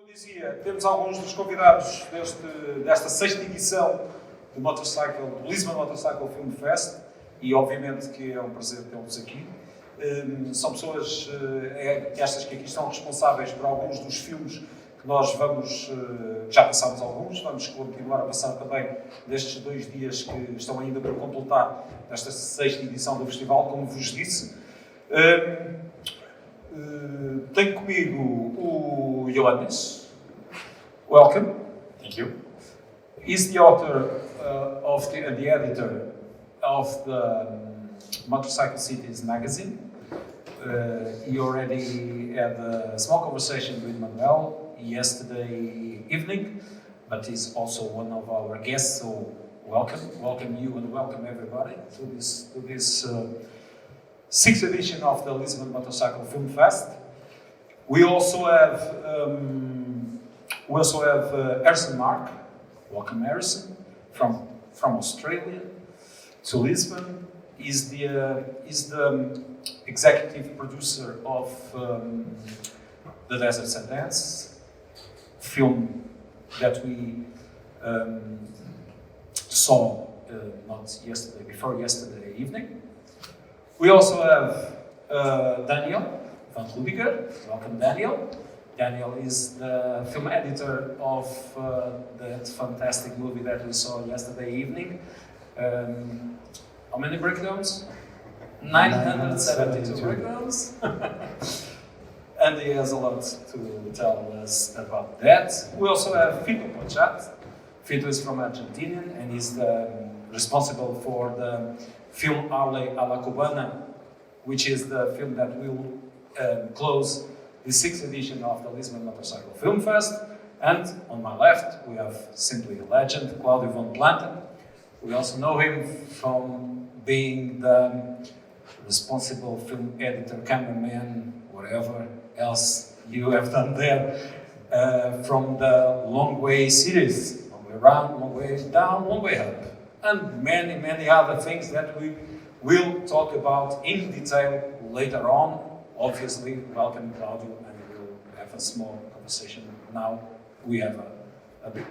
eu dizia, temos alguns dos convidados desta sexta edição do Lisbon Motorcycle Film Fest e obviamente que é um prazer tê-los aqui. São pessoas, estas que aqui estão responsáveis por alguns dos filmes que nós já passámos alguns, vamos continuar a passar também nestes 2 dias que estão ainda por completar esta sexta edição do festival, como vos disse. Tenho comigo o Ewan. Welcome. Thank you. He's the author and the editor of the Motorcycle Cities magazine. He already had a small conversation with Manuel yesterday evening, but he's also one of our guests, so welcome you and welcome everybody to this 6th edition of the Lisbon Motorcycle Film Fest. We also have Harrison Mark. Welcome, Harrison, from Australia to Lisbon. He's the executive producer of The Deserts and Dance film that we saw before yesterday evening. We also have Daniel van Rüdiger. Welcome, Daniel. Daniel is the film editor of that fantastic movie that we saw yesterday evening. How many breakdowns? 972 breakdowns. And he has a lot to tell us about that. We also have Vitor Pochat. Vitor is from Argentina and he's responsible for the film Harley a la Cubana, which is the film that will close the 6th edition of the Lisbon Motorcycle Film Fest. And on my left, we have simply a legend, Claudio von Planta. We also know him from being the responsible film editor, cameraman, whatever else you have done there, from the Long Way series, Long Way Round, Long Way Down, Long Way Up, and many, many other things that we will talk about in detail later on. Obviously, welcome Claudio, and we'll have a small conversation now. We have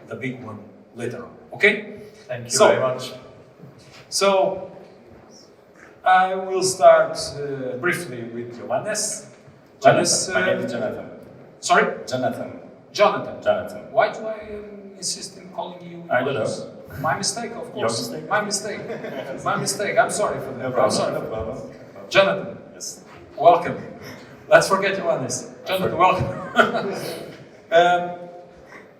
the big one later on, okay? Thank you very much. So, I will start briefly with Johannes. My name is Jonathan. Sorry? Jonathan. Jonathan. Why do I insist in calling you? I don't know. My mistake, of course. Your mistake? My mistake. My mistake. I'm sorry for that. No problem. I'm sorry. No problem. Jonathan. Yes. Welcome. Let's forget Johannes. Jonathan, welcome.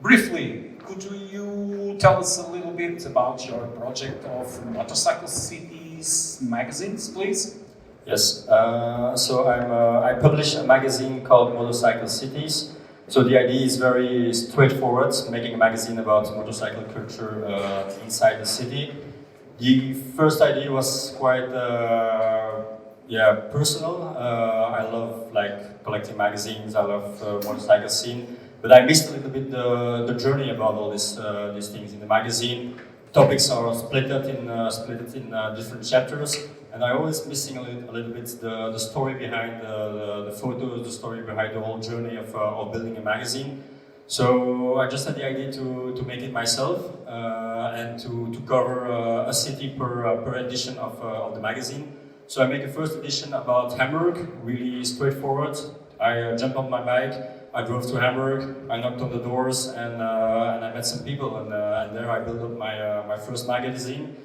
Briefly, could you tell us a little bit about your project of Motorcycle Cities magazines, please? Yes. So I publish a magazine called Motorcycle Cities. So the idea is very straightforward, making a magazine about motorcycle culture inside the city. The first idea was quite personal. I love collecting magazines. I love motorcycle scene, but I missed a little bit the journey about all these things in the magazine. Topics are split in different chapters, and I always missing a little bit the story behind the photos, the story behind the whole journey of building a magazine. So I just had the idea to make it myself and to cover a city per edition of the magazine. So I make a first edition about Hamburg, really straightforward. I jumped on my bike, I drove to Hamburg, I knocked on the doors, and I met some people, and there I built up my first magazine.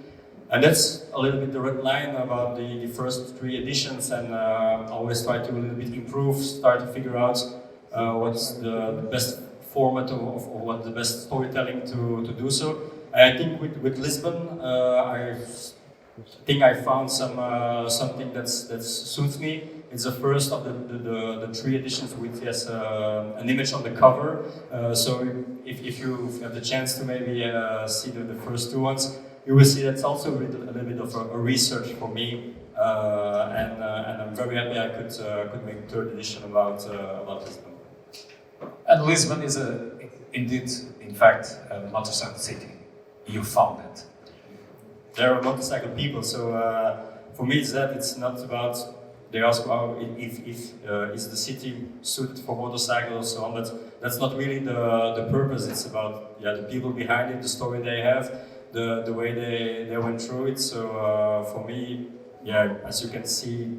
And that's a little bit the red line about the first 3 editions, and I always try to a little bit improve, start to figure out what's the best format of what the best storytelling to do so. And I think with Lisbon, I think I found something that suits me. It's the first of the 3 editions which has an image on the cover. So if you have the chance to maybe see the first 2 ones, you will see that's also a little bit of a research for me. And I'm very happy I could make a 3rd edition about Lisbon. And Lisbon is indeed, in fact, a motorcycle city. You found it. There are motorcycle people, so for me it's not about they ask if is the city suited for motorcycles or so on. But that's not really the purpose. It's about the people behind it, the story they have, the way they went through it. So for me, as you can see,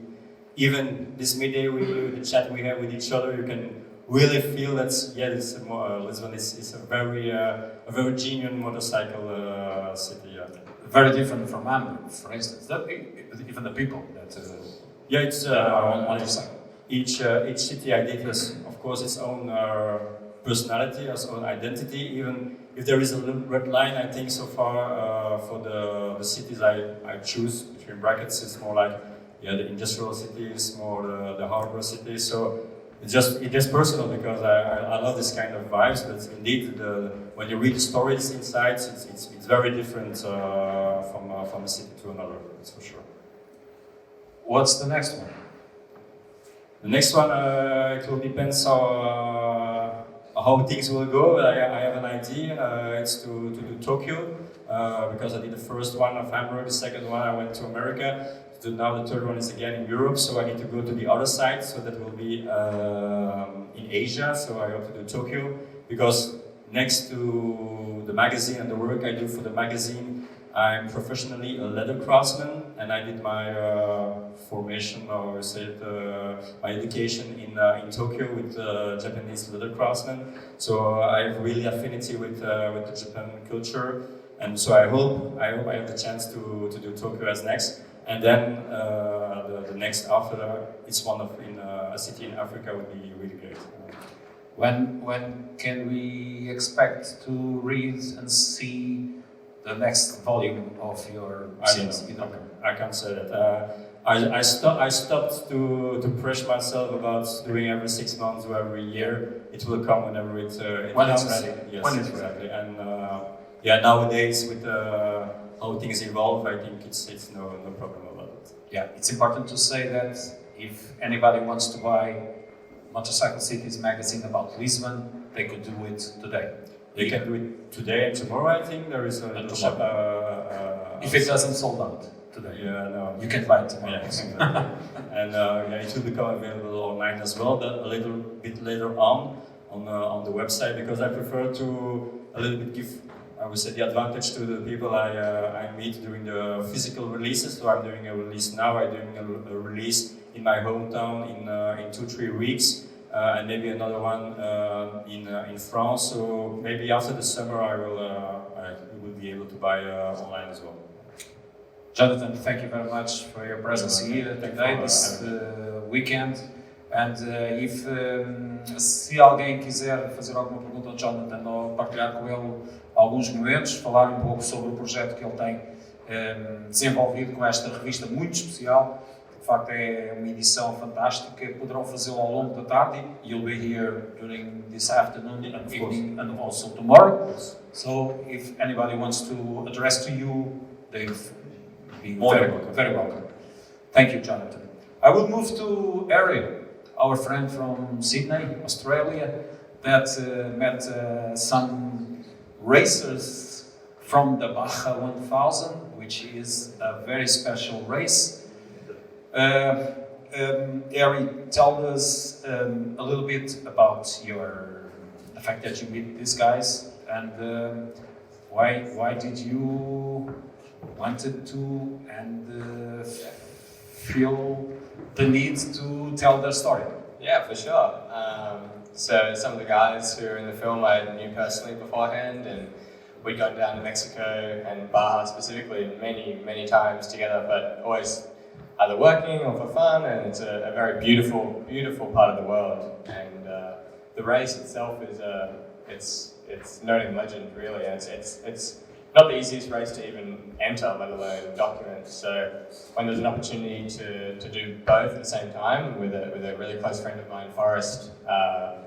even this midday the chat we have with each other, you can really feel that Lisbon is a very genuine motorcycle city. Very different from Hamburg, for instance. Even the people that it's are on motorcycle. Each city I did has, of course, its own personality, its own identity. Even if there is a little red line, I think so far for the cities I choose between brackets, it's more like the industrial cities, more the harbor cities. So it's just personal because I love this kind of vibes. But indeed, when you read the stories inside, it's very different from a city to another. That's for sure. What's the next one? The next one, it will depend how things will go. I have an idea. It's to do Tokyo because I did the first one of Hamburg. The second one I went to America. Now the third one is again in Europe, so I need to go to the other side, so that will be in Asia, so I hope to do Tokyo, because next to the magazine and the work I do for the magazine, I'm professionally a leather craftsman, and I did my formation, or my education in Tokyo with Japanese leather craftsmen, so I have really affinity with the Japan culture, and so I hope I have the chance to do Tokyo as next. And then the next after that, it's one of in a city in Africa would be really great. When can we expect to read and see the next volume of your series? I can't say that. I stopped to pressure myself about doing every 6 months or every year. It will come whenever it when comes. It's ready. Yes, when it's exactly. Ready. And nowadays with how things evolve, I think it's no problem about it. Yeah, it's important to say that if anybody wants to buy Motorcycle Cities magazine about Lisbon, they could do it today. They can do it today and tomorrow. I think there is a little shop. If it doesn't sold out today, you can buy it tomorrow. Yeah, exactly. And it will become available online as well, but a little bit later on the website, because I prefer to a little bit give, I would say, the advantage to the people I meet during the physical releases. So I'm doing a release now. I'm doing a release in my hometown in 2-3 weeks, and maybe another one in France. So maybe after the summer, I will be able to buy online as well. Jonathan, thank you very much for your presence here today, this weekend. And se alguém quiser fazer alguma pergunta ao Jonathan ou partilhar com ele alguns momentos, falar um pouco sobre o projeto que ele tem desenvolvido com esta revista muito especial, de facto é uma edição fantástica, poderão fazê-lo ao longo da tarde. You'll be here during this afternoon and evening and also tomorrow. So if anybody wants to address to you, they'll be very welcome. Thank you, Jonathan. I will move to Ariel, our friend from Sydney, Australia, that met some racers from the Baja 1000, which is a very special race. Ari, tell us a little bit about the fact that you meet these guys, and why did you wanted to and feel the need to tell their story? Yeah, for sure. So some of the guys who are in the film I knew personally beforehand, and we'd gone down to Mexico and Baja specifically many times together, but always either working or for fun, and it's a very beautiful part of the world. And the race itself is it's known in legend, really, and it's not the easiest race to even enter, let alone document. So when there's an opportunity to do both at the same time with a really close friend of mine, Forrest,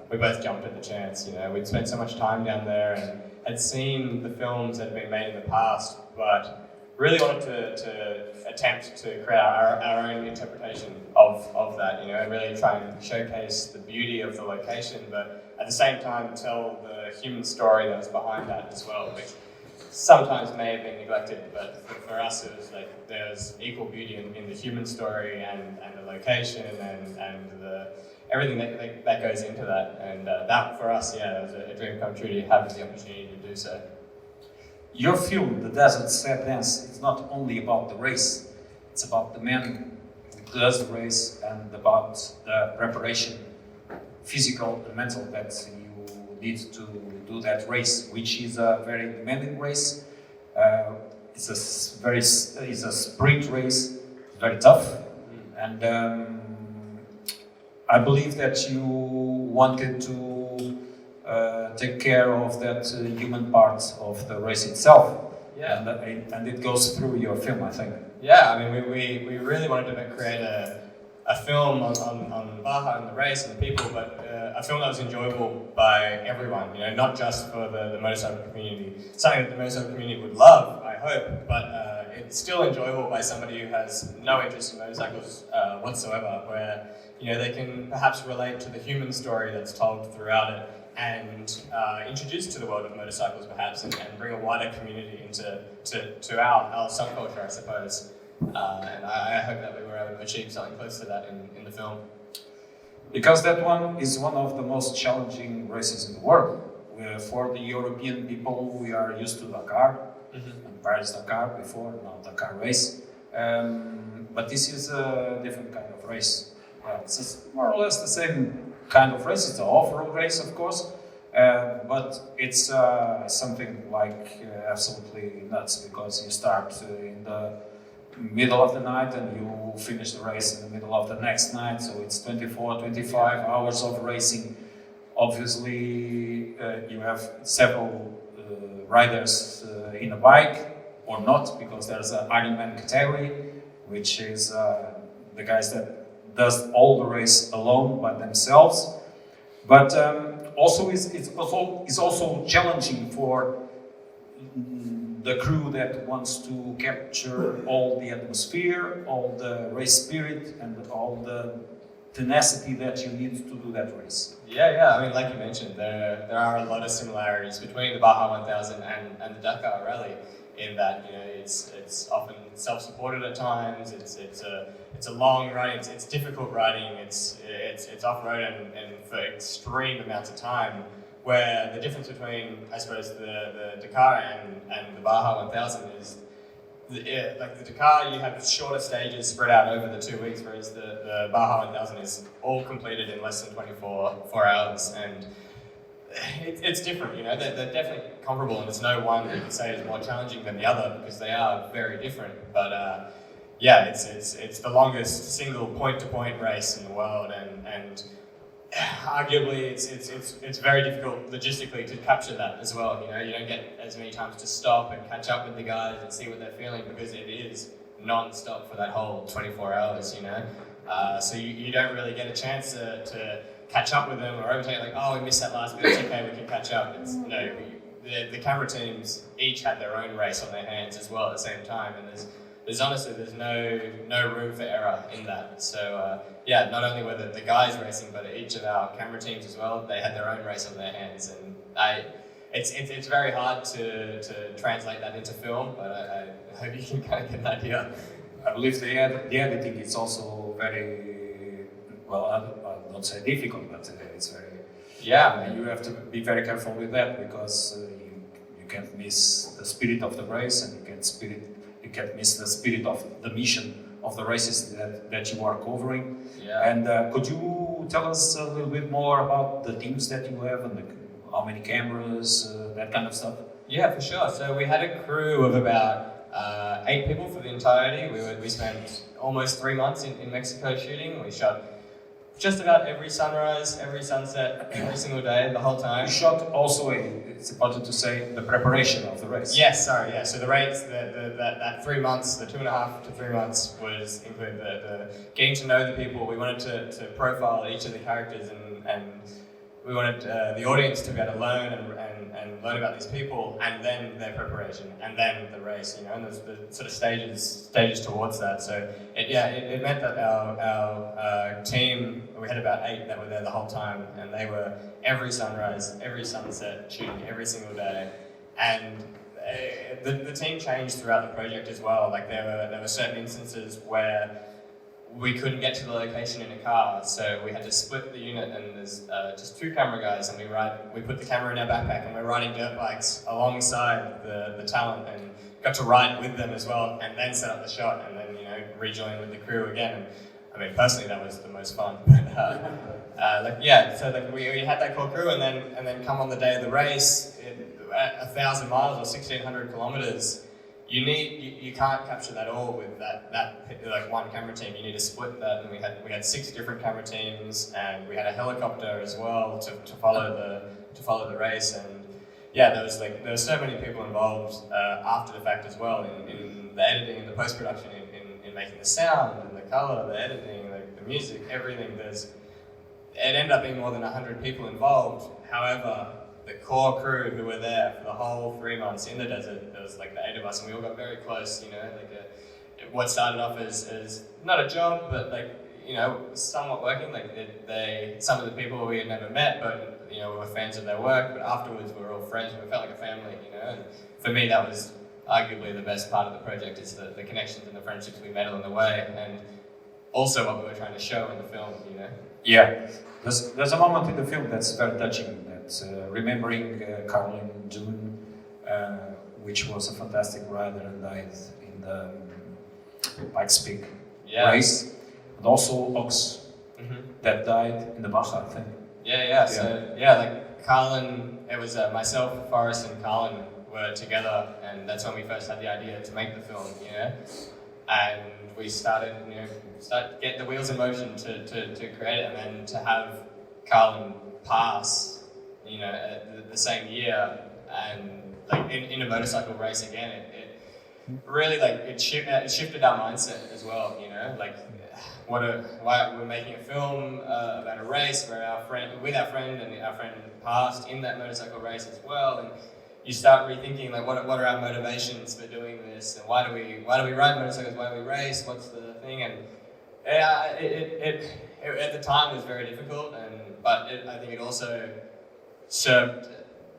we both jumped at the chance. You know, we'd spent so much time down there and had seen the films that had been made in the past, but really wanted to attempt to create our own interpretation of that, you know, and really try and showcase the beauty of the location, but at the same time tell the human story that was behind that as well. sometimes may have been neglected, but for us it was like there's equal beauty in the human story and the location and everything that goes into that. And that for us, it was a dream come true to have the opportunity to do so. Your film, The Desert Step Dance, is not only about the race, it's about the man who does the race and about the preparation, physical and mental, that you need to do that race, which is a very demanding race. It's a sprint race, very tough, and I believe that you wanted to take care of that human part of the race itself. Yeah. And it goes through your film, I think. Yeah, I mean, we really wanted to create a film on Baja and the race and the people, but a film that was enjoyable by everyone, you know, not just for the motorcycle community. Something that the motorcycle community would love, I hope, but it's still enjoyable by somebody who has no interest in motorcycles whatsoever, where, you know, they can perhaps relate to the human story that's told throughout it and introduce to the world of motorcycles perhaps and bring a wider community to our subculture, I suppose. And I hope that we were able to achieve something close to that in the film. Because that one is one of the most challenging races in the world. For the European people, we are used to Dakar, and Paris-Dakar before, now Dakar race. But this is a different kind of race. It's just more or less the same kind of race. It's an off-road race, of course, but it's something like absolutely nuts, because you start in the middle of the night and you finish the race in the middle of the next night, so it's 24, 25 hours of racing. Obviously, you have several riders in a bike, or not, because there's an Ironman category, which is the guys that does all the race alone by themselves. But it's also challenging for the crew that wants to capture all the atmosphere, all the race spirit, and all the tenacity that you need to do that race. Yeah. I mean, like you mentioned, there are a lot of similarities between the Baja 1000 and the Dakar Rally, in that, you know, it's often self-supported at times. It's a long run. It's difficult riding. It's off-road and for extreme amounts of time. Where the difference between, I suppose, the Dakar and the Baja 1000 is, like the Dakar, you have shorter stages spread out over the 2 weeks, whereas the Baja 1000 is all completed in less than 4 hours, and it's different. You know, they're definitely comparable, and there's no one that you can say is more challenging than the other, because they are very different. But it's the longest single point-to-point race in the world, and arguably it's very difficult logistically to capture that as well. You know, you don't get as many times to stop and catch up with the guys and see what they're feeling, because it is non-stop for that whole 24 hours, you know. So you don't really get a chance to catch up with them or overtake, like, oh, we missed that last bit, it's okay, we can catch up. It's, you know, the camera teams each had their own race on their hands as well at the same time, and there's honestly, there's no room for error in that. So not only were the guys racing, but each of our camera teams as well, they had their own race on their hands, and it's very hard to translate that into film, but I hope you can kind of get an idea. I believe the editing is also very, well, I don't say difficult, but it's very... Yeah. You have to be very careful with that, because you can't miss the spirit of the race, and you can't miss the spirit of the mission of the races that you are covering. Yeah. And could you tell us a little bit more about the teams that you have, and how many cameras, that kind of stuff? Yeah, for sure. So we had a crew of about 8 people for the entirety. We spent almost 3 months in Mexico shooting. We shot just about every sunrise, every sunset, every single day, the whole time. You shot also, it's important to say, the preparation of the race. Yes, sorry, yeah. So the race, that 3 months, the 2.5 to 3 months was include the getting to know the people. We wanted to profile each of the characters, and we wanted the audience to be able to learn and learn about these people, and then their preparation, and then the race, you know, and there's the sort of stages towards that. So it meant that our team, we had about 8 that were there the whole time, and they were every sunrise, every sunset, shooting every single day, and the team changed throughout the project as well. Like there were certain instances where we couldn't get to the location in a car, so we had to split the unit, and there's just 2 camera guys, and we put the camera in our backpack, and we're riding dirt bikes alongside the talent, and got to ride with them as well, and then set up the shot, and then rejoin with the crew again. And I mean, personally, that was the most fun. So we had that core crew, and then come on the day of the race, 1,000 miles or 1,600 kilometers. You can't capture that all with that like one camera team. You need to split that, and we had 6 different camera teams, and we had a helicopter as well to follow the race. And yeah, there was so many people involved after the fact as well in the editing and the post production, in making the sound and the color, the editing, the music, everything. It ended up being more than 100 people involved. However, the core crew who were there for the whole 3 months in the desert, there was like the 8 of us, and we all got very close, what started off as not a job, but somewhat working, some of the people we had never met, but we were fans of their work, but afterwards we were all friends, we felt like a family, and for me that was arguably the best part of the project, is the connections and the friendships we made along the way, and also what we were trying to show in the film, Yeah, there's a moment in the film that's very touching. Remembering Carlin June, which was a fantastic rider and died in the Pikes Peak race, and also Ox that died in the Baja, I think. So Carlin, it was myself, Forrest, and Carlin were together, and that's when we first had the idea to make the film, and we started, get the wheels in motion to create it, and then to have Carlin pass. The same year, and in a motorcycle race again, it really it shifted our mindset as well. Why we're making a film about a race where our friend passed in that motorcycle race as well, and you start rethinking what are our motivations for doing this, and why do we ride motorcycles, why do we race, what's the thing, and it at the time was very difficult, but I think it also served.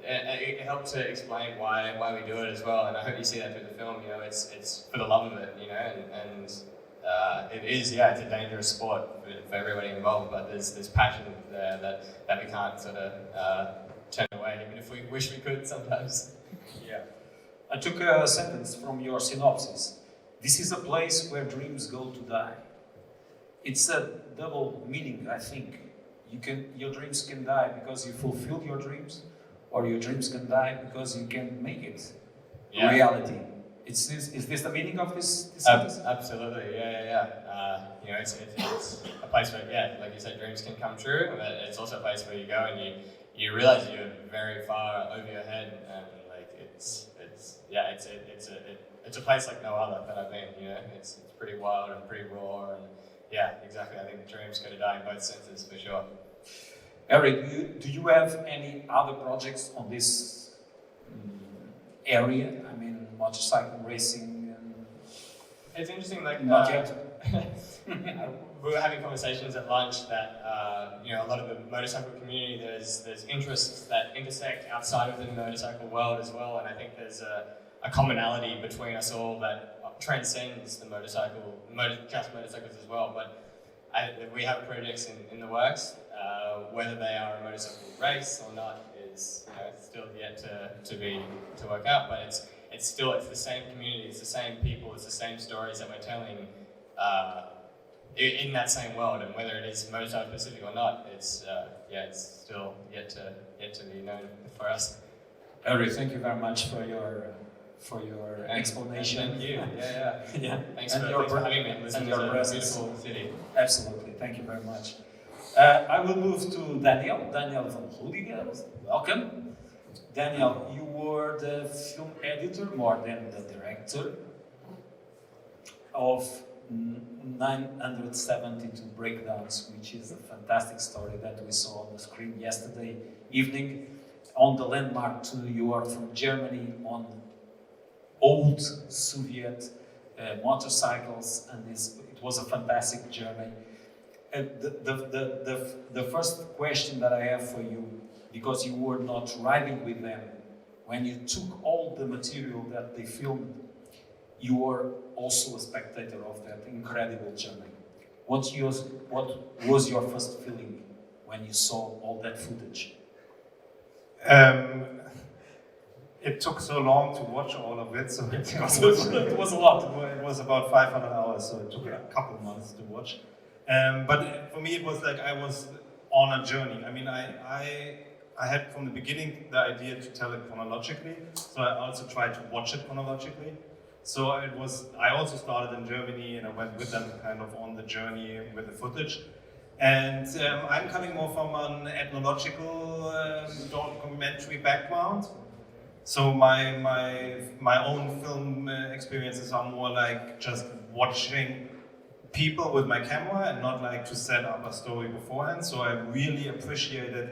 It helped to explain why we do it as well, and I hope you see that through the film. It's for the love of it, and it is. It's a dangerous sport for everybody involved, but there's passion there that we can't sort of turn away, even if we wish we could sometimes. Yeah, I took a sentence from your synopsis. This is a place where dreams go to die. It's a double meaning, I think. Your dreams can die because you fulfilled your dreams, or your dreams can die because you can't make it reality. Is this the meaning of this sentence? Absolutely, it's a place where, like you said, dreams can come true, but it's also a place where you go and you realize you're very far over your head, and it's a place like no other that I've been. It's pretty wild and pretty raw, and exactly. I think dreams go to die in both senses for sure. Eric, do you have any other projects on this area? I mean, motorcycle racing? It's interesting, not yet. We were having conversations at lunch that a lot of the motorcycle community, there's interests that intersect outside of the motorcycle world as well, and I think there's a commonality between us all that transcends the just motorcycles as well. But we have projects in the works. Whether they are a motorcycle race or not is still yet to work out. But it's the same community, it's the same people, it's the same stories that we're telling in that same world. And whether it is motorcycle specific or not, it's still yet to be known for us. Eric, thank you very much for your explanation. Thank you. Thanks for having me. Lisbon is a beautiful city. Absolutely. Thank you very much. I will move to Daniel van Rüdiger. Welcome. Daniel, you were the film editor, more than the director, of 972 Breakdowns, which is a fantastic story that we saw on the screen yesterday evening on the landmark tour. You are from Germany on old Soviet motorcycles, and it was a fantastic journey. The first question that I have for you, because you were not riding with them when you took all the material that they filmed, you were also a spectator of that incredible journey. What was your first feeling when you saw all that footage? It took so long to watch all of it, so it was a lot. It was about 500 hours, so it took a couple months to watch. But for me, it was like I was on a journey. I mean, I had from the beginning the idea to tell it chronologically, so I also tried to watch it chronologically. So it was. I also started in Germany, and I went with them kind of on the journey with the footage. And I'm coming more from an ethnological documentary background. So my own film experiences are more like just watching people with my camera and not like to set up a story beforehand. So I really appreciated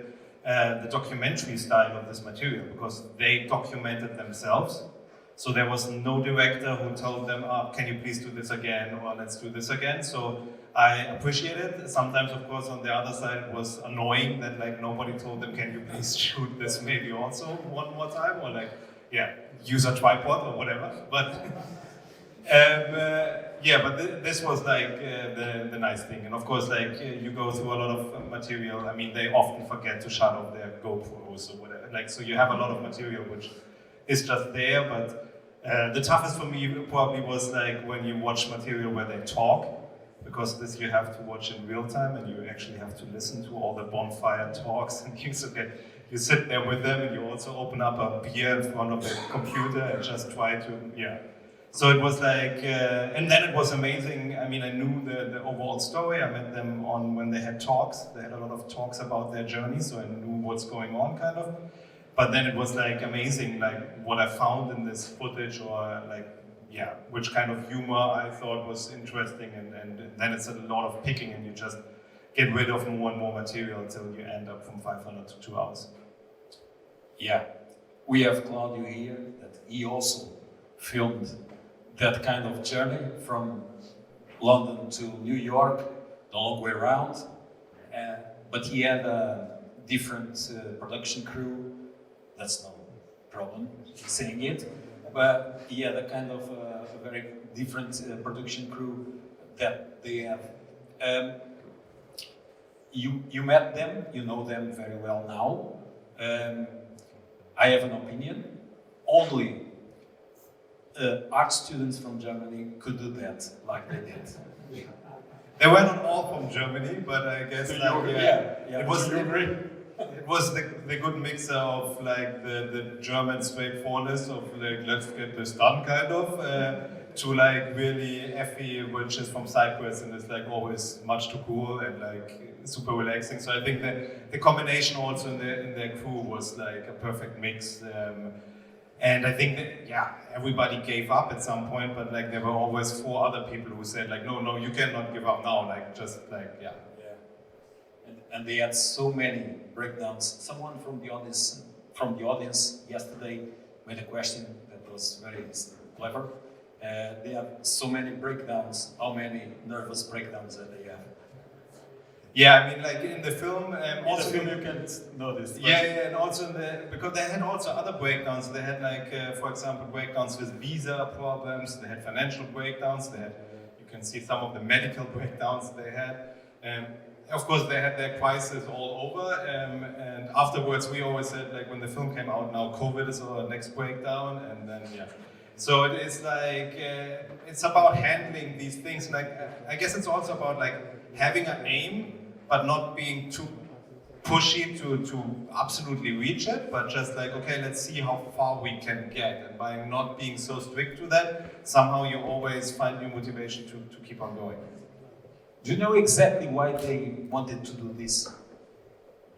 the documentary style of this material because they documented themselves. So there was no director who told them, can you please do this again, or let's do this again. So I appreciate it. Sometimes, of course, on the other side, it was annoying that like nobody told them, can you please shoot this maybe also one more time, or like, yeah, use a tripod or whatever. But this was like the nice thing. And of course, like you go through a lot of material. I mean, they often forget to shut off their GoPros or whatever. Like, so you have a lot of material which is just there. But the toughest for me probably was like when you watch material where they talk. Because this you have to watch in real time and you actually have to listen to all the bonfire talks and things like that. You sit there with them and you also open up a beer in front of the computer and just try to, So it was like, and then it was amazing. I mean, I knew the overall story. I met them on when they had talks. They had a lot of talks about their journey, so I knew what's going on kind of. But then it was like amazing, like what I found in this footage or like, which kind of humor I thought was interesting, and then it's a lot of picking and you just get rid of more and more material until you end up from 500 to 2 hours. Yeah, we have Claudio here, that he also filmed that kind of journey from London to New York, the long way around, but he had a different production crew, that's no problem saying it. But he had a kind of a very different production crew that they have. You met them, you know them very well now. I have an opinion. Only art students from Germany could do that like they did. They were not all from Germany, but I guess it was the good mixer of like the German straightforwardness of like let's get this done kind of to like really Effie, which is from Cyprus and is like always much too cool and like super relaxing. So I think that the combination also in their crew was like a perfect mix. And I think that everybody gave up at some point, but like there were always 4 other people who said like no, you cannot give up now. Like just like And they had so many breakdowns. Someone from the audience yesterday made a question that was very clever. They have so many breakdowns. How many nervous breakdowns that they have? Yeah, I mean, like in the film, also in the film you can notice. And also because they had also other breakdowns. They had like, for example, breakdowns with visa problems. They had financial breakdowns. They had, you can see some of the medical breakdowns they had. Of course, they had their crisis all over, and afterwards we always said, like, when the film came out, now COVID is our next breakdown, and then, So it is like, it's about handling these things, like, I guess it's also about, like, having an aim, but not being too pushy to absolutely reach it, but just like, okay, let's see how far we can get, and by not being so strict to that, somehow you always find new motivation to keep on going. Do you know exactly why they wanted to do this?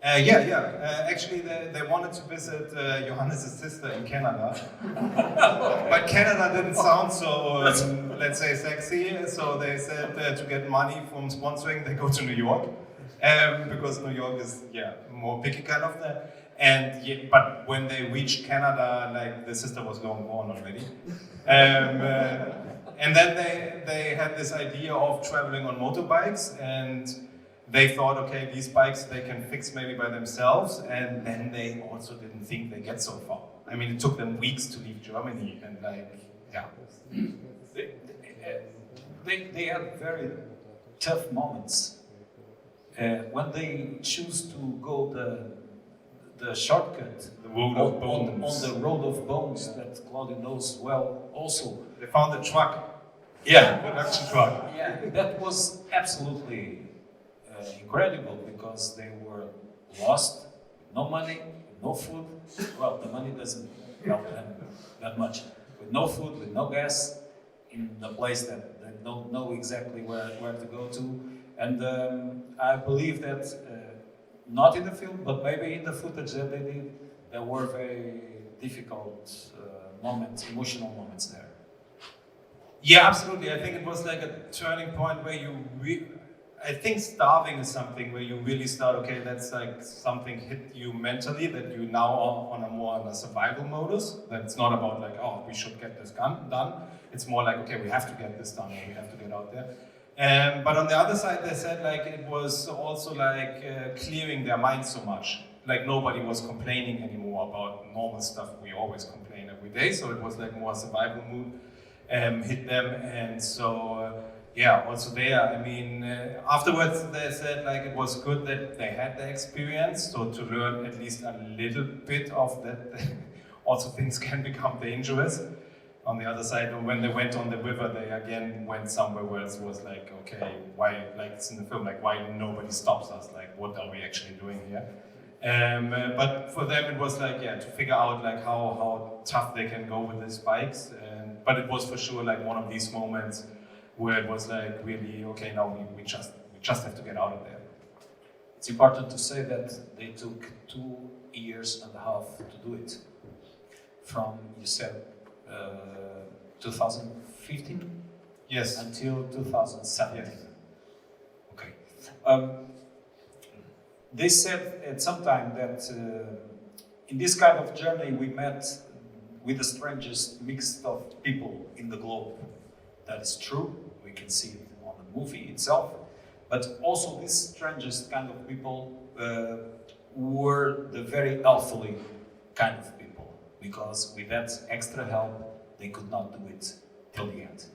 Actually, they wanted to visit Johannes' sister in Canada. But Canada didn't sound so, let's say, sexy. So they said to get money from sponsoring, they go to New York. Because New York is, more picky kind of there. But when they reached Canada, like, the sister was long gone already. And then they had this idea of traveling on motorbikes, and they thought, okay, these bikes they can fix maybe by themselves, and then they also didn't think they get so far. I mean, it took them weeks to leave Germany, and like, yeah. They had very tough moments. When they choose to go the shortcut, The road of bones. on the road of bones that Claudio knows well also. They found the truck. Yeah, Production truck. yeah, that was absolutely incredible because they were lost, no money, no food. Well, the money doesn't help them that much. With no food, with no gas, in a place that they don't know exactly where to go to. And I believe that, not in the film, but maybe in the footage that they did, there were very difficult moments, emotional moments there. Yeah, absolutely. I think it was like a turning point where you I think starving is something where you really start, okay, that's like something hit you mentally, that you now are on a survival modus. That it's not about like, oh, we should get this done. It's more like, okay, we have to get this done, or we have to get out there. But on the other side, they said like it was also like clearing their minds so much. Like nobody was complaining anymore about normal stuff. We always complain every day, so it was like more survival mood hit them, and so yeah. Also there, I mean, afterwards they said like it was good that they had the experience, so to learn at least a little bit of that. Also, things can become dangerous. On the other side, when they went on the river, they again went somewhere where it was like, okay, why, like it's in the film, like why nobody stops us? Like, what are we actually doing here? But for them, it was like, yeah, to figure out like how tough they can go with these bikes. But it was for sure like one of these moments where it was like really, okay, now we just have to get out of there. It's important to say that they took 2 years and a half to do it. From, you said, 2015? Yes. Until 2017. Yes. Okay. They said at some time that in this kind of journey we met with the strangest mix of people in the globe. That is true, we can see it on the movie itself, but also these strangest kind of people were the very elderly kind of people, because with that extra help they could not do it till the end.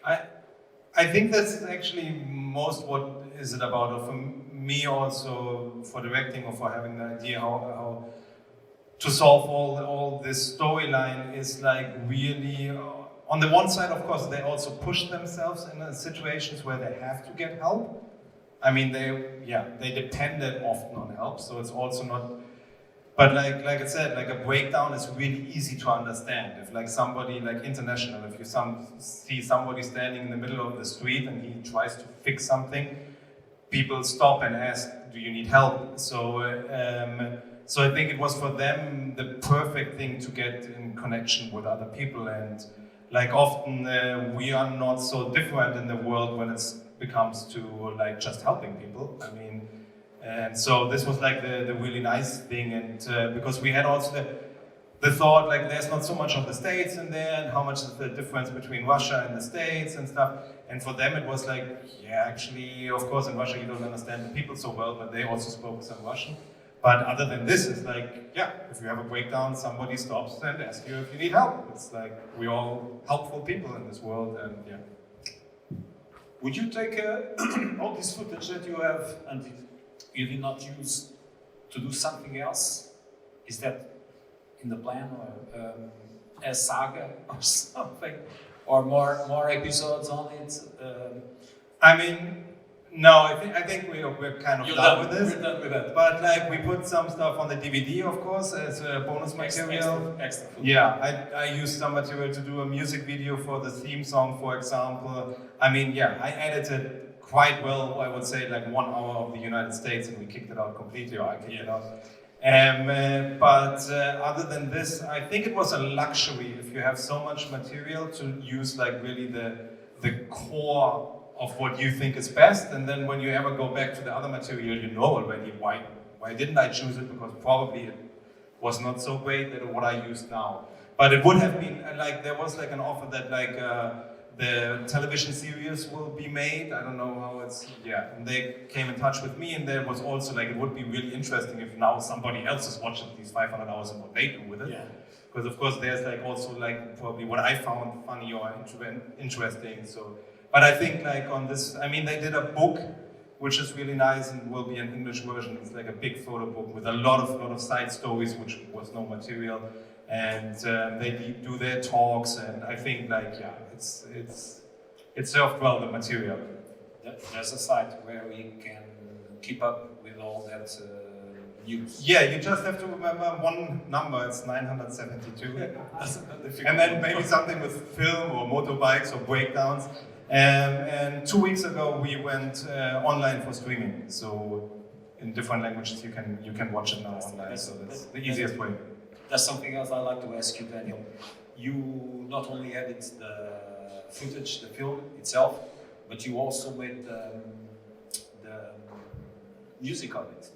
I think that's actually most what is it about, or for me also, for directing or for having the idea how to solve all this storyline is like really, on the one side, of course, they also push themselves in situations where they have to get help. I mean, they depended often on help, so it's also not, but like I said, like a breakdown is really easy to understand. If like somebody, like international, if you see somebody standing in the middle of the street and he tries to fix something, people stop and ask, do you need help? So I think it was for them the perfect thing to get in connection with other people, and like often we are not so different in the world when it becomes to like just helping people. I mean, and so this was like the really nice thing, and because we had also the thought like there's not so much of the States in there, and how much is the difference between Russia and the States and stuff. And for them it was like, yeah, actually, of course in Russia you don't understand the people so well, but they also spoke some Russian. But other than this, it's like, yeah, if you have a breakdown, somebody stops and asks you if you need help. It's like, we're all helpful people in this world, and yeah. Would you take all this footage that you have and you did not use to do something else? Is that in the plan, or a saga or something? Or more episodes on it? I mean, no, I think we're kind of done with this. We're done with that. But like we put some stuff on the DVD, of course, as a bonus material. Extra footage. Yeah, I used some material to do a music video for the theme song, for example. I mean, yeah, I edited quite well, I would say, like 1 hour of the United States, and we kicked it out completely, or I kicked it out. But other than this, I think it was a luxury if you have so much material to use like really the core of what you think is best, and then when you ever go back to the other material, you know already why didn't I choose it, because probably it was not so great that what I use now. But it would have been like there was like an offer that like the television series will be made. I don't know how it's, yeah. And they came in touch with me, and there was also like, it would be really interesting if now somebody else is watching these 500 hours and what they do with it. Yeah. Because of course there's like also like probably what I found funny or interesting. So, but I think like on this, I mean, they did a book which is really nice and will be an English version. It's like a big photo book with a lot of side stories, which was no material. And they do their talks, and I think like, yeah, it served well, the material. There's a site where we can keep up with all that news. Yeah, you just have to remember one number, it's 972. And then maybe something with film or motorbikes or breakdowns. And 2 weeks ago we went online for streaming. So in different languages you can watch it now online. So that's the easiest way. That's something else I'd like to ask you, Daniel. You not only edit the footage, the film itself, but you also made the music of it.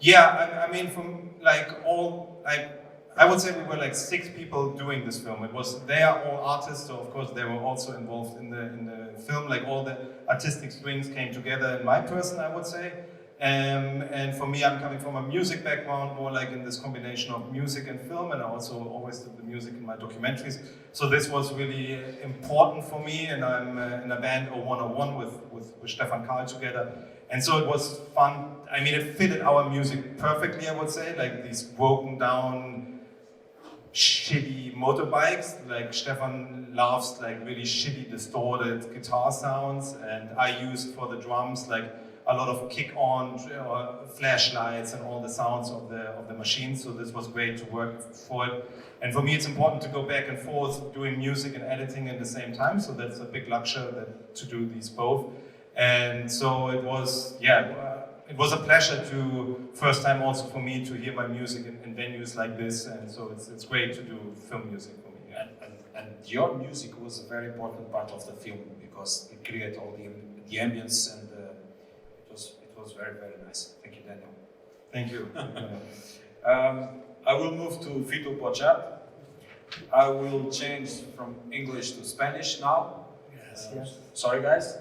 Yeah, I mean, from like all, like, I would say we were like 6 people doing this film. They are all artists, so of course they were also involved in the film. Like all the artistic strings came together in my person, I would say. And for me, I'm coming from a music background, more like in this combination of music and film, and I also always did the music in my documentaries. So this was really important for me, and I'm in a band 0101 with Stefan Karl together. And so it was fun. I mean, it fitted our music perfectly, I would say, like these broken down, shitty motorbikes. Like Stefan loves like really shitty, distorted guitar sounds, and I used for the drums like a lot of kick-on flashlights and all the sounds of the machine. So this was great to work for it. And for me, it's important to go back and forth doing music and editing at the same time. So that's a big luxury to do these both. And so it was, yeah, it was a pleasure to, first time also for me to hear my music in venues like this. And so it's great to do film music for me. Yeah. And your music was a very important part of the film because it created all the ambience, and it was very, very nice. Thank you, Daniel. Thank you. I will move to Vitor Pochat. I will change from English to Spanish now. Yes. Sorry, guys.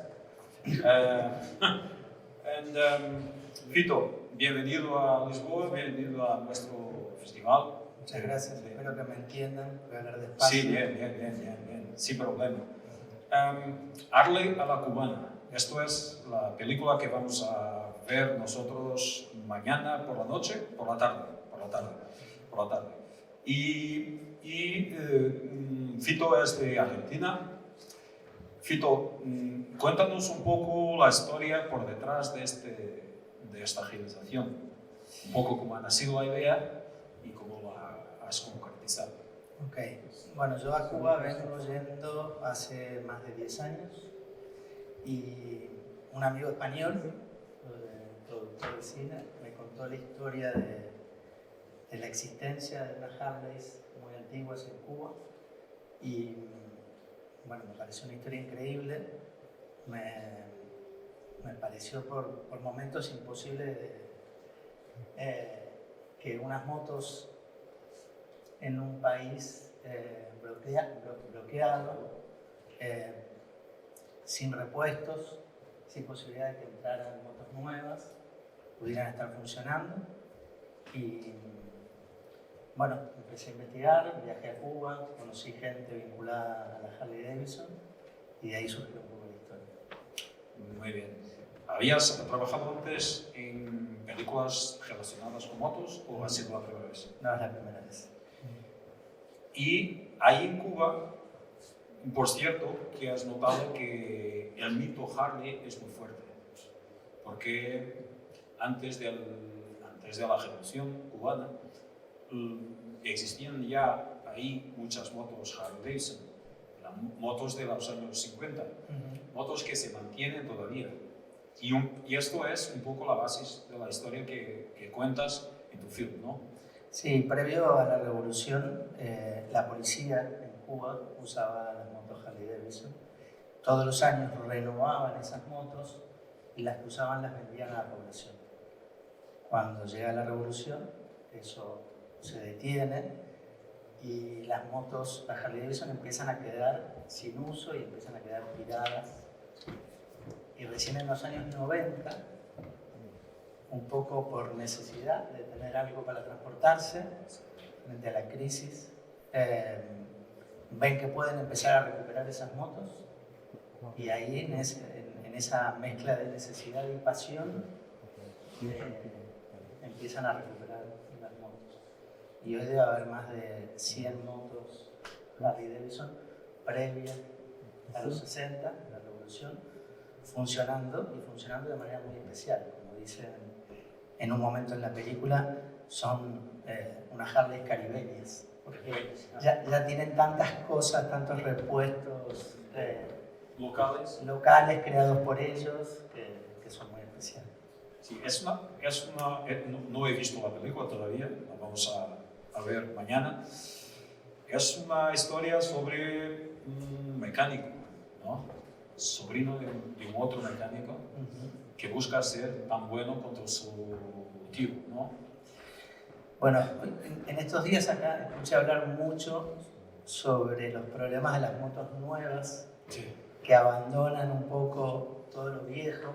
Vitor, bienvenido a Lisboa, bienvenido a nuestro festival. Muchas gracias, espero que me entiendan, voy a hablar despacio. Sí, bien, sin problema. Harley a la Cubana. Esto es la película que vamos a ver nosotros mañana por la noche, por la tarde. Y Fito es de Argentina. Fito, cuéntanos un poco la historia por detrás de esta realización. Un poco cómo ha nacido la idea y cómo la has concretizado. Ok, bueno, yo a Cuba vengo yendo hace más de 10 años y un amigo español, productor de cine, me contó la historia de la existencia de unas Harleys muy antiguas en Cuba y bueno, me pareció una historia increíble, me pareció por momentos imposible que unas motos en un país bloqueado, sin repuestos, sin posibilidad de que entraran motos nuevas, pudieran estar funcionando. Y bueno, empecé a investigar, viajé a Cuba, conocí gente vinculada a la Harley Davidson y de ahí surgió un poco la historia. Muy bien. ¿Habías trabajado antes en películas relacionadas con motos o ha sido la primera vez? No, es la primera vez. Y ahí en Cuba, por cierto, que has notado que el mito Harley es muy fuerte, porque antes de la revolución cubana existían ya ahí muchas motos Harley Davidson, motos de los años 50, motos que se mantienen todavía. Y esto es un poco la base de la historia que cuentas en tu film, ¿no? Sí, previo a la revolución, la policía en Cuba usaba las motos Harley Davidson. Todos los años renovaban esas motos y las que usaban las vendían a la población. Cuando llega la revolución, eso se detiene y las motos, las Harley Davidson empiezan a quedar sin uso y empiezan a quedar tiradas. Y recién en los años 90, un poco por necesidad de tener algo para transportarse, frente a la crisis, ven que pueden empezar a recuperar esas motos y ahí en esa mezcla de necesidad y pasión empiezan a recuperar las motos. Y hoy debe haber más de 100 motos Harley Davidson previas a los 60, la revolución, funcionando de manera muy especial. Como dicen en un momento en la película, son unas Harley caribeñas, porque ya tienen tantas cosas, tantos repuestos locales creados por ellos que son muy especiales. Sí, no he visto la película todavía, la vamos a ver mañana. Es una historia sobre un mecánico, ¿no? Sobrino de un otro mecánico que busca ser tan bueno contra su tío, ¿no? Bueno, en estos días acá escuché hablar mucho sobre los problemas de las motos nuevas, Sí. que abandonan un poco todo lo viejo,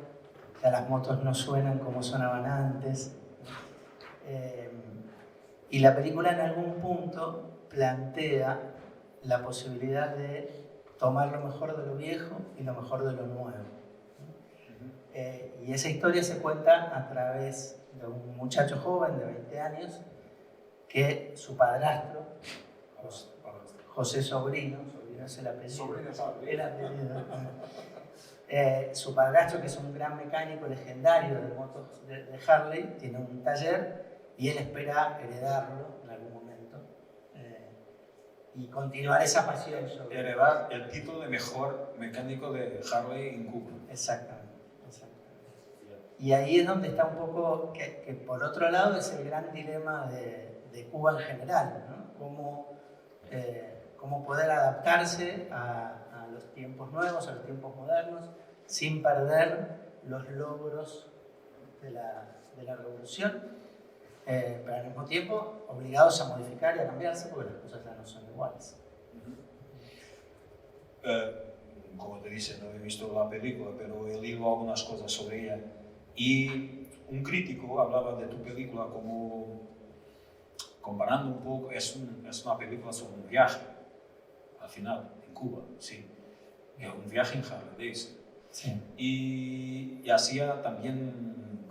que las motos no suenan como sonaban antes. Y la película en algún punto plantea la posibilidad de tomar lo mejor de lo viejo y lo mejor de lo nuevo. Y esa historia se cuenta a través de un muchacho joven de 20 años que su padrastro, José Sobrino es el apellido, su padrastro, que es un gran mecánico legendario de motos de Harley, tiene un taller y él espera heredarlo en algún momento y continuar esa pasión sobre... Heredar el título de mejor mecánico de Harley en Cuba. Exactamente. Y ahí es donde está un poco, que por otro lado es el gran dilema de Cuba en general, ¿no? Cómo poder adaptarse a los tiempos nuevos, a los tiempos modernos, sin perder los logros de la revolución, pero al mismo tiempo obligados a modificar y a cambiarse porque las cosas ya no son iguales. Como te dice, no he visto la película, pero he leído algunas cosas sobre ella. Y un crítico hablaba de tu película como, comparando un poco, es una película sobre un viaje, al final, en Cuba, sí. Un viaje en Harley Davidson. Sí. Y hacía también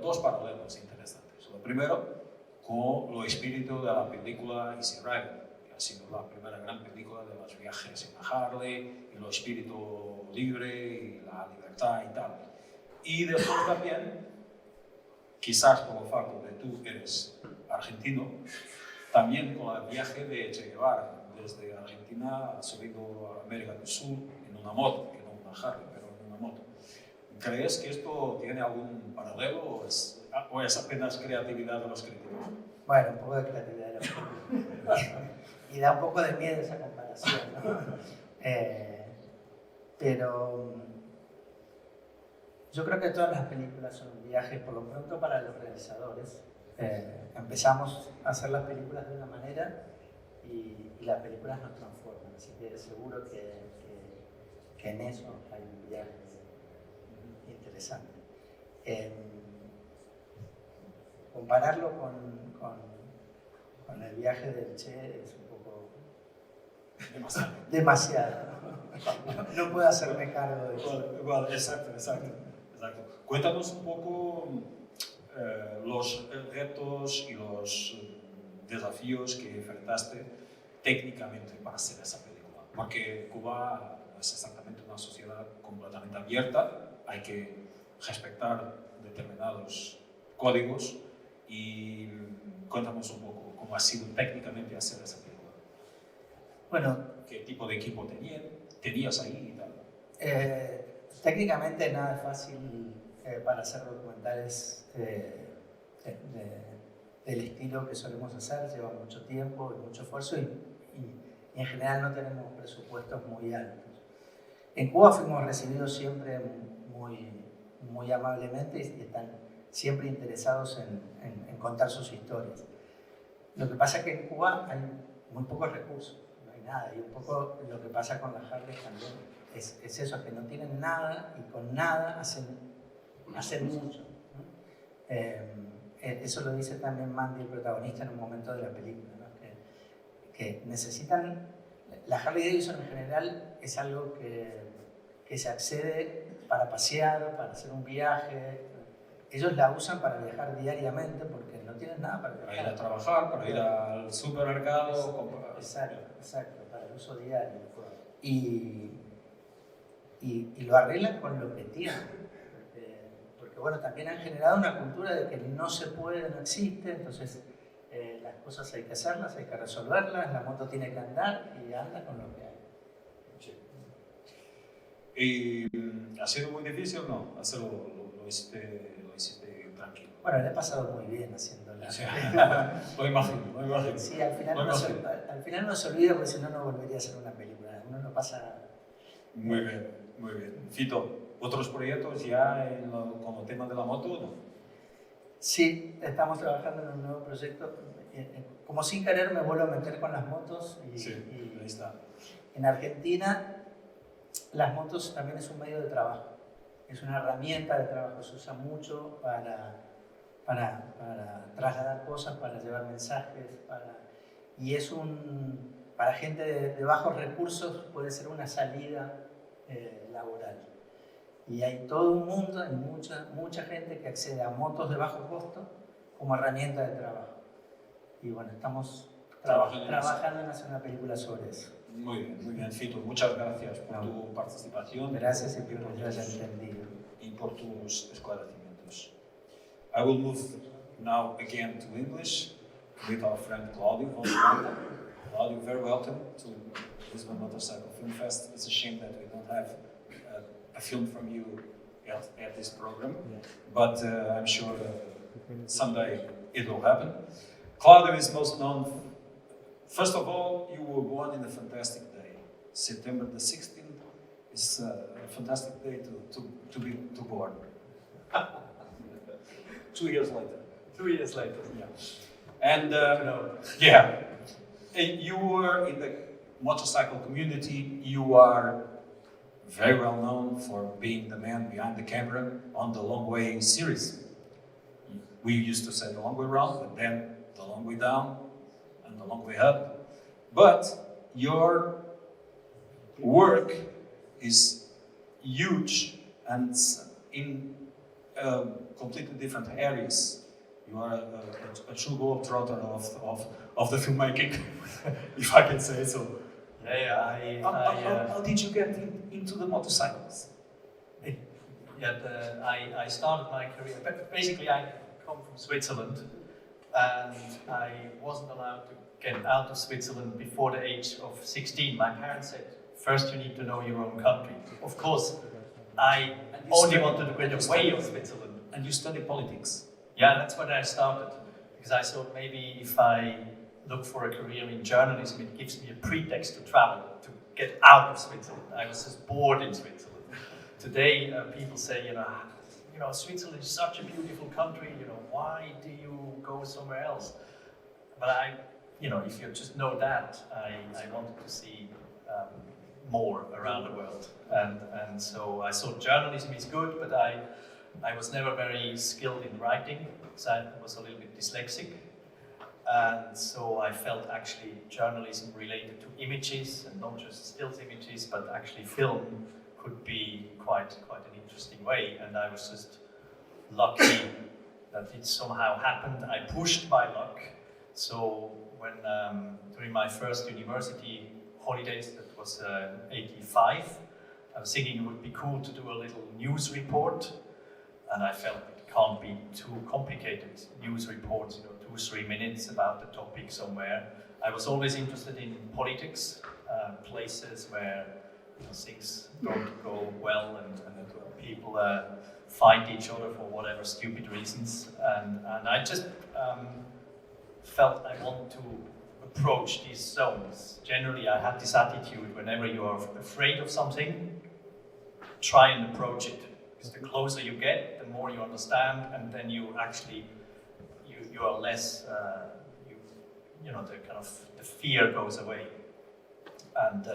dos paralelos interesantes. Lo primero, con lo espíritu de la película Easy Rider, que ha sido la primera gran película de los viajes en la Harley, y lo espíritu libre y la libertad y tal. Y después también, quizás por el facto de tú eres argentino, también con el viaje de Che Guevara, desde Argentina subiendo a América del Sur en una moto, que no una Harley, pero en una moto. ¿Crees que esto tiene algún paralelo o es apenas creatividad de los críticos? Bueno, un poco de creatividad de los críticos. Y da un poco de miedo esa comparación, ¿no? Pero yo creo que todas las películas son un viaje, por lo pronto para los realizadores. Empezamos a hacer las películas de una manera y las películas nos transforman, así que seguro que en eso hay un viaje interesante. Compararlo con el viaje del Che es un poco demasiado. No puedo hacerme cargo de eso. Bueno, exacto. Cuéntanos un poco los retos y los desafíos que enfrentaste técnicamente para hacer esa película. Porque Cuba no es exactamente una sociedad completamente abierta, hay que respetar determinados códigos y cuéntanos un poco cómo ha sido técnicamente hacer esa película. Bueno, ¿qué tipo de equipo tenías ahí y tal? Técnicamente nada es fácil para hacer documentales del estilo que solemos hacer, lleva mucho tiempo y mucho esfuerzo y en general no tenemos presupuestos muy altos. En Cuba fuimos recibidos siempre muy amablemente y están siempre interesados en contar sus historias. Lo que pasa es que en Cuba hay muy pocos recursos, no hay nada. Y un poco lo que pasa con las Harley también es eso, que no tienen nada y con nada hacen mucho, ¿no? Eso lo dice también Mandy, el protagonista, en un momento de la película, ¿no? Que necesitan... La Harley Davidson en general es algo que se accede para pasear, para hacer un viaje. Ellos la usan para viajar diariamente porque no tienen nada para viajar. Para ir a trabajar, para ir al supermercado, comprar. Exacto, para el uso diario. Y lo arreglan con lo que tienen. Porque bueno, también han generado una cultura de que no se puede, no existe, entonces las cosas hay que hacerlas, hay que resolverlas, la moto tiene que andar y anda con lo que hay. Sí. ¿Y ha sido muy difícil o no? Lo hiciste tranquilo. Bueno, le he pasado muy bien haciéndola. Sí. Lo imagino. Sí, al final uno se olvida porque si no, no volvería a hacer una película. Uno lo pasa... Muy bien. Fito, ¿otros proyectos ya con el tema de la moto o no? Sí, estamos trabajando en un nuevo proyecto. Como sin querer me vuelvo a meter con las motos. Sí, ahí está. En Argentina, las motos también es un medio de trabajo. Es una herramienta de trabajo, se usa mucho para trasladar cosas, para llevar mensajes, y es para gente de bajos recursos puede ser una salida laboral. Y hay todo un mundo, hay mucha gente que accede a motos de bajo costo como herramienta de trabajo. Y bueno, estamos trabajando en hacer una película sobre eso. Muy bien, Fito. Muchas gracias por tu participación. Gracias y por lo que haya entendido. Y por tus esclarecimientos. I will move now again to English with our friend Claudio from Planta. Claudio, very welcome to Lisbon Motorcycle Film Fest. It's a shame that we don't have a film from you at this program, but I'm sure someday it will happen. Claudio is most known. First of all, you were born in a fantastic day. September the 16th is a fantastic day to be born. 2 years later. 2 years later. Yeah. And yeah, you were in the motorcycle community. You are very well known for being the man behind the camera on the Long Way series. We used to say the long way round, but then the long way down and the long way up. But your work is huge and in completely different areas. You are a true globetrotter of the filmmaking, if I can say so. How did you get into the motorcycles? I started my career, but basically I come from Switzerland and I wasn't allowed to get out of Switzerland before the age of 16. My parents said, first you need to know your own country. Of course, I only wanted to get away of Switzerland. And you study politics? Yeah, that's when I started, because I thought maybe if I look for a career in journalism, it gives me a pretext to travel, to get out of Switzerland. I was just bored in Switzerland. Today, people say, you know, Switzerland is such a beautiful country, why do you go somewhere else? But if you just know that, I wanted to see more around the world. And so I thought journalism is good, but I was never very skilled in writing, because I was a little bit dyslexic. And so I felt actually journalism related to images, and not just stills images, but actually film could be quite an interesting way. And I was just lucky that it somehow happened. I pushed my luck. So when during my first university holidays, that was 85, I was thinking it would be cool to do a little news report. And I felt it can't be too complicated. News reports, 2-3 minutes about the topic somewhere. I was always interested in politics, places where things don't go well and people fight each other for whatever stupid reasons. And I just felt I want to approach these zones. Generally, I had this attitude: whenever you are afraid of something, try and approach it. Because the closer you get, the more you understand, and then you actually you are less the kind of the fear goes away. And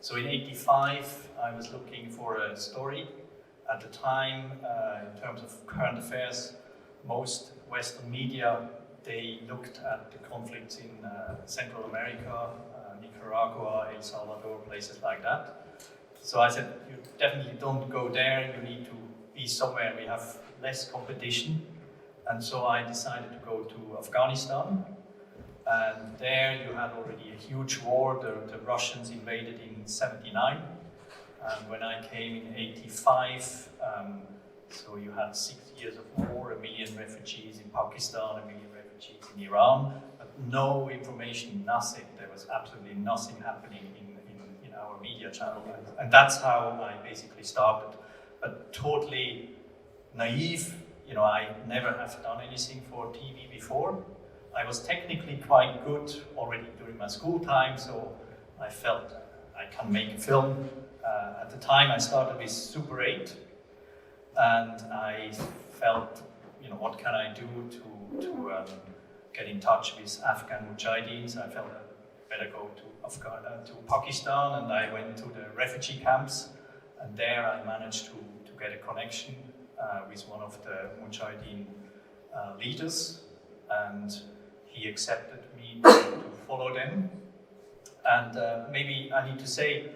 so in '85, I was looking for a story. At the time, in terms of current affairs, most Western media, they looked at the conflicts in Central America, Nicaragua, El Salvador, places like that. So I said, you definitely don't go there, you need to be somewhere we have less competition. And so I decided to go to Afghanistan. And there you had already a huge war. The Russians invaded in '79. And when I came in '85, so you had 6 years of war, 1 million refugees in Pakistan, 1 million refugees in Iran, but no information, nothing. There was absolutely nothing happening in our media channel. And that's how I basically started. But totally naive, I never have done anything for TV before. I was technically quite good already during my school time, so I felt I can make a film. At the time I started with Super 8, and I felt, what can I do to get in touch with Afghan Mujahideens? I felt I better go to Pakistan, and I went to the refugee camps, and there I managed to get a connection with one of the Mujahideen leaders, and he accepted me to follow them. And maybe I need to say,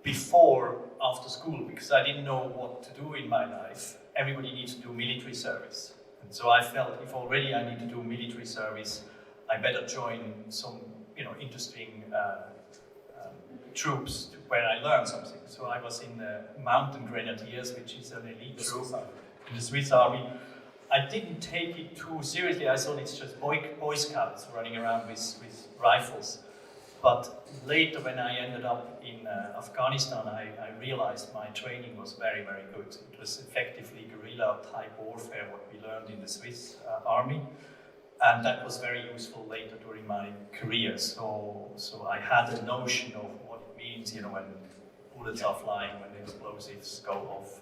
before, after school, because I didn't know what to do in my life, everybody needs to do military service. And so I felt if already I need to do military service, I better join some, interesting troops where I learn something. So I was in the Mountain Grenadiers, which is an elite troop in the Swiss Army. I didn't take it too seriously. I thought it's just Boy Scouts running around with rifles. But later, when I ended up in Afghanistan, I realized my training was very, very good. It was effectively guerrilla-type warfare, what we learned in the Swiss army. And that was very useful later during my career. So I had a notion of what it means, when bullets are flying, when explosives go off.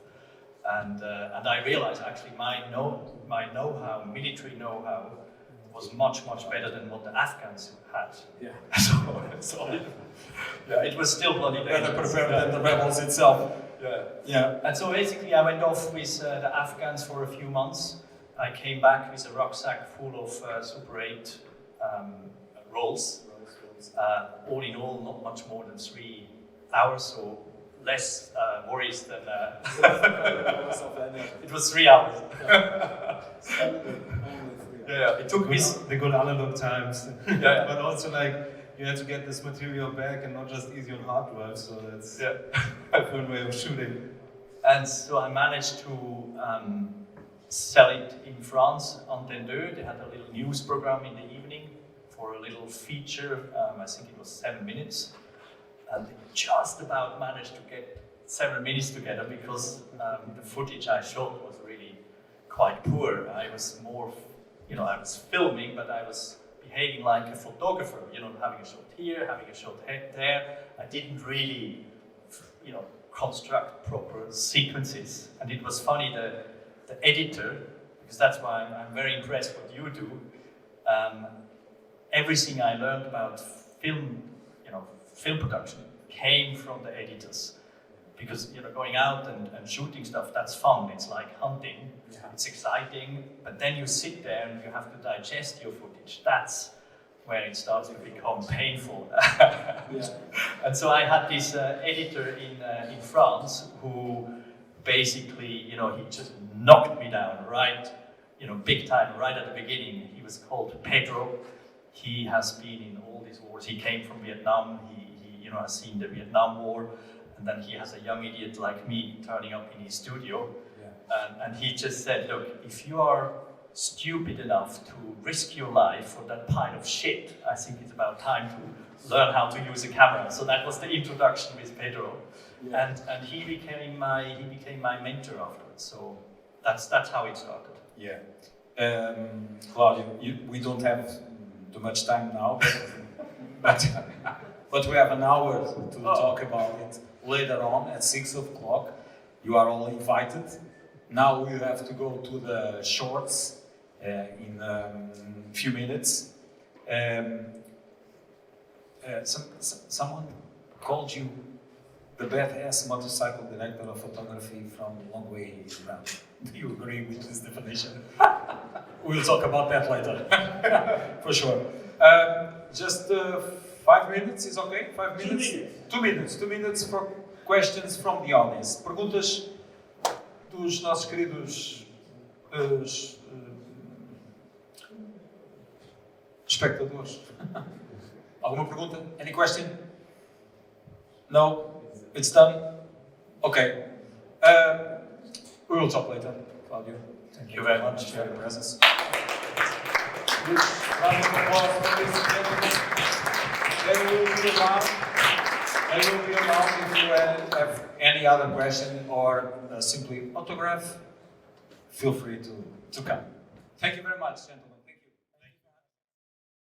And I realized actually my know-how, military know-how, was much, much better than what the Afghans had. Yeah. It was still bloody better prepared than the rebels itself. Yeah. And so basically I went off with the Afghans for a few months. I came back with a rucksack full of Super 8 rolls. All in all, not much more than 3 hours, so less worries than... It was 3 hours. Yeah, it took me the good analog times. Yeah. But also you had to get this material back and not just easy on hard drive, so that's a different way of shooting. And so I managed to sell it in France, Antenne 2. They had a little news program in the evening for a little feature, I think it was 7 minutes. And they just about managed to get 7 minutes together because the footage I shot was really quite poor. I was more, I was filming, but I was behaving like a photographer, having a shot here, having a shot there. I didn't really, construct proper sequences. And it was funny, the editor, because that's why I'm very impressed what you do, everything I learned about film production came from the editors. Because going out and shooting stuff, that's fun. It's like hunting. Yeah. It's exciting. But then you sit there and you have to digest your footage. That's where it starts to become painful. And so I had this editor in France who basically, he just knocked me down right, big time, right at the beginning. He was called Pedro. He has been in all these wars. He came from Vietnam. He has seen the Vietnam War. And then he has a young idiot like me turning up in his studio. Yeah. And he just said, look, if you are stupid enough to risk your life for that pile of shit, I think it's about time to learn how to use a camera. So that was the introduction with Pedro. Yeah. And he became my mentor afterwards. So that's how it started. Yeah. Claudio, we don't have too much time now, but we have an hour to talk about it. Later on at 6 o'clock, you are all invited. Now you have to go to the shorts in a few minutes. Someone called you the badass motorcycle director of photography from long way around. Do you agree with this definition? We'll talk about that later, for sure. Just 5 minutes is okay? 5 minutes? 2 minutes. 2 minutes for questions from the audience. Perguntas dos nossos queridos espectadores. Alguma pergunta? Any question? No? It's done? Okay. We will talk later, Claudio. Thank you very much for your presence. Good round of applause, ladies and gentlemen. They will be around. They will be around if you have any other question or simply autograph. Feel free to come. Thank you very much, gentlemen.